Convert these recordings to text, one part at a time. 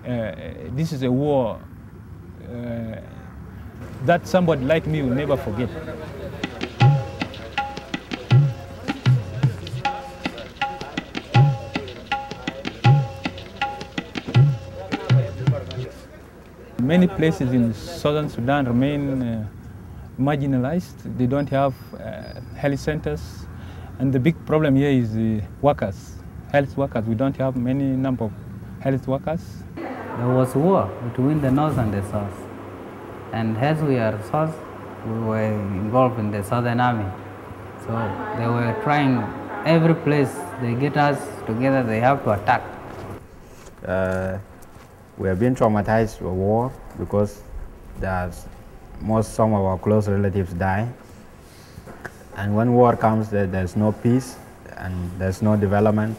this is a war that somebody like me will never forget. Many places in southern Sudan remain marginalized. They don't have health centers. And the big problem here is workers, health workers. We don't have many number of health workers. There was war between the north and the south. And as we are south, we were involved in the Southern Army. So they were trying every place they get us together, they have to attack. We have been traumatized by war because some of our close relatives die. And when war comes, there's no peace and there's no development.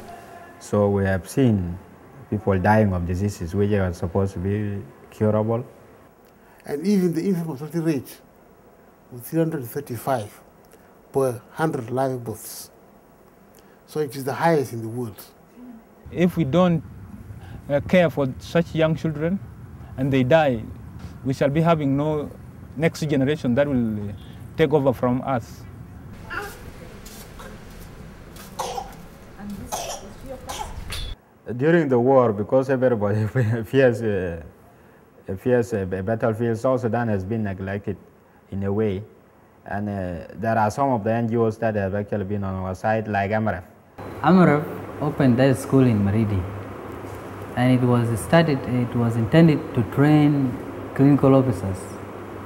So we have seen people dying of diseases which are supposed to be curable. And even the infant mortality rate was 335 per 100 live births. So it is the highest in the world. If we don't care for such young children and they die, we shall be having no next generation that will take over from us. During the war, because everybody fears a battlefield, South Sudan has been neglected in a way. And there are some of the NGOs that have actually been on our side, like Amref. Amref opened their school in Maridi. And it was intended to train clinical officers.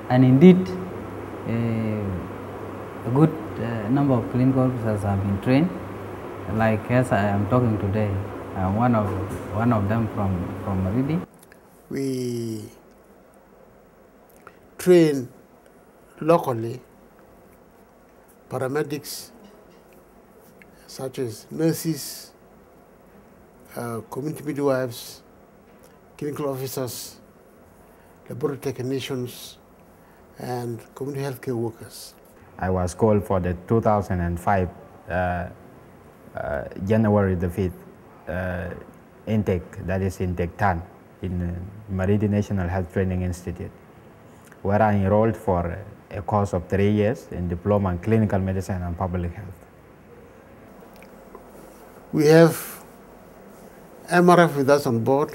And indeed, a good number of clinical officers have been trained. Like as I am talking today, one of them from Maridi. We train locally paramedics such as nurses, community midwives, clinical officers, laboratory technicians, and community healthcare workers. I was called for the 2005 January the 5th intake, that is intake 10 in Maridi National Health Training Institute, where I enrolled for a course of 3 years in diploma in clinical medicine and public health. We have MRF with us on board,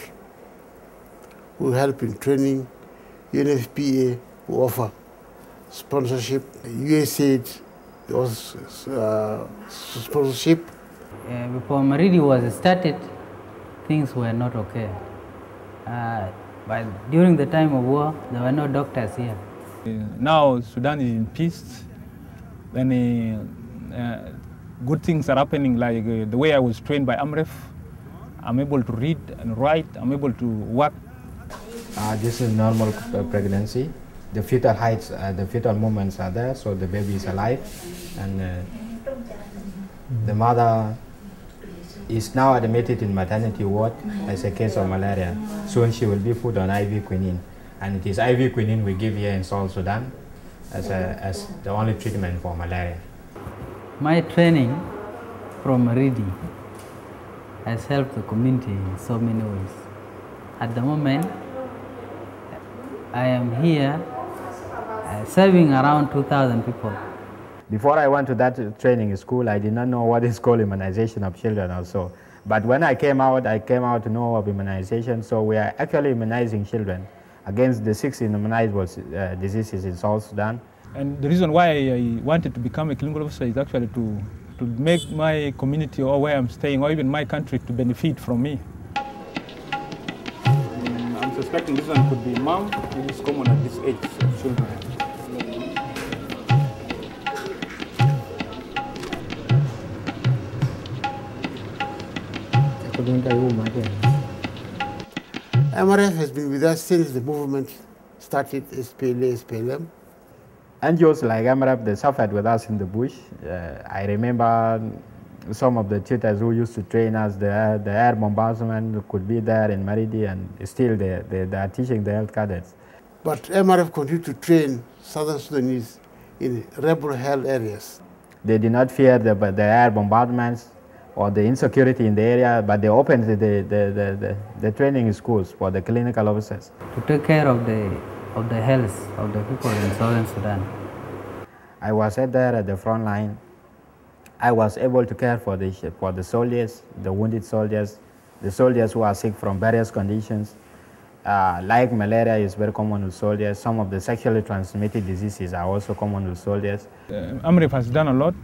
who help in training, UNFPA, who offer sponsorship, USAID, also sponsorship. Before Maridi was started, things were not okay. But during the time of war, there were no doctors here. Now Sudan is in peace, and good things are happening, like the way I was trained by Amref. I'm able to read and write, I'm able to work. This is normal pregnancy. The fetal heights, the fetal movements are there, so the baby is alive. And the mother is now admitted in maternity ward as a case of malaria. Soon she will be put on IV quinine. And it is IV quinine we give here in South Sudan as the only treatment for malaria. My training from Maridi has helped the community in so many ways. At the moment, I am here serving around 2,000 people. Before I went to that training school, I did not know what is called immunization of children also. But when I came out to know of immunization. So we are actually immunizing children against the 6 immunizable diseases in South Sudan. And the reason why I wanted to become a clinical officer is actually to make my community, or where I'm staying, or even my country, to benefit from me. I'm suspecting this one could be mom. It is common at this age of children. MRF has been with us since the movement started, SPLM. NGOs like Amref, they suffered with us in the bush. I remember some of the tutors who used to train us, the air bombardment could be there in Maridi, and still they are teaching the health cadets. But MRF continued to train Southern Sudanese in rebel-held areas. They did not fear the air bombardments. or the insecurity in the area, but they opened the training schools for the clinical officers. To take care of the health of the people in Southern Sudan. I was there at the front line. I was able to care for the soldiers, the wounded soldiers, the soldiers who are sick from various conditions. Like malaria is very common with soldiers. Some of the sexually transmitted diseases are also common with soldiers. Amref has done a lot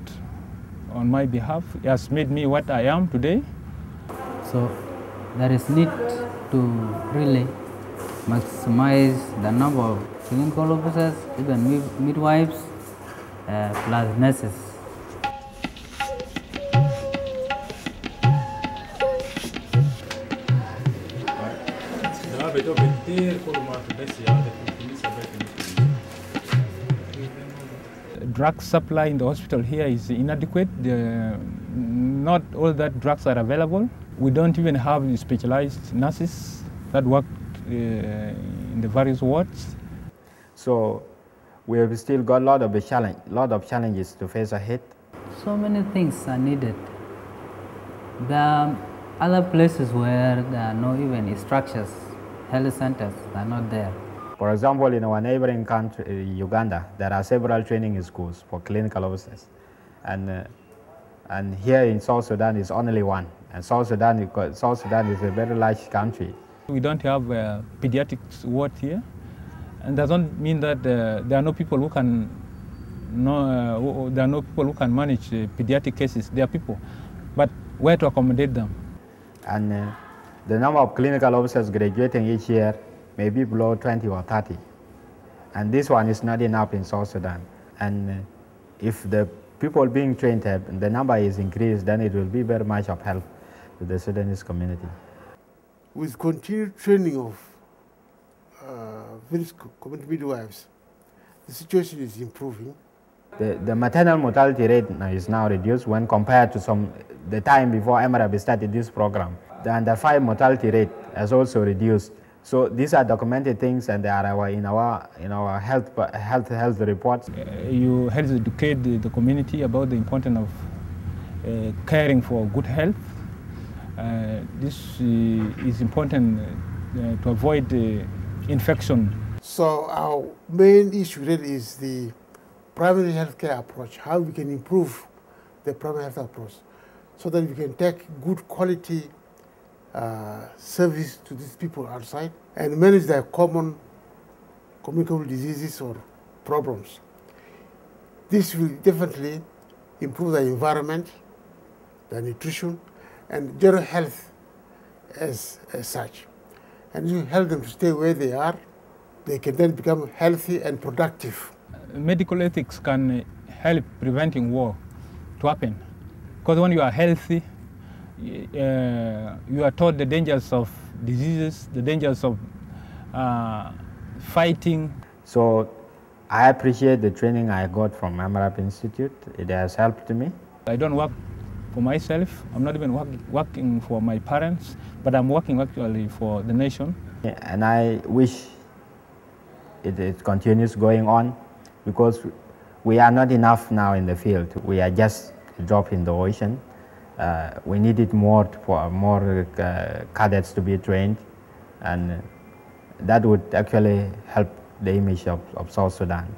on my behalf. He has made me what I am today. So there is need to really maximize the number of clinical officers, even midwives, plus nurses. Drug supply in the hospital here is inadequate. Not all that drugs are available. We don't even have specialized nurses that work in the various wards. So we have still got a lot of challenges to face ahead. So many things are needed. There are other places where there are no even structures, health centers are not there. For example, in our neighboring country, Uganda, there are several training schools for clinical officers. And here in South Sudan is only one. And South Sudan is a very large country. We don't have a pediatrics ward here. And that doesn't mean that there are no people who can manage pediatric cases. There are people, but where to accommodate them? And the number of clinical officers graduating each year may be below 20 or 30. And this one is not enough in South Sudan. And if the people being trained, the number is increased, then it will be very much of help to the Sudanese community. With continued training of various community midwives, the situation is improving. The maternal mortality rate is now reduced when compared to the time before Amref started this program. The under 5 mortality rate has also reduced. So these are documented things, and they are in our health reports. You help educate the community about the importance of caring for good health. This is important to avoid infection. So our main issue really is the primary healthcare approach, how we can improve the primary health approach so that we can take good quality service to these people outside and manage their common communicable diseases or problems. This will definitely improve the environment, the nutrition, and general health as such. And you help them to stay where they are. They can then become healthy and productive. Medical ethics can help preventing war to happen. Because when you are healthy, you are taught the dangers of diseases, the dangers of fighting. So I appreciate the training I got from Amref Institute. It has helped me. I don't work for myself. I'm not even working for my parents, but I'm working actually for the nation. And I wish it continues going on, because we are not enough now in the field. We are just a drop in the ocean. We needed more cadets to be trained, and that would actually help the image of South Sudan.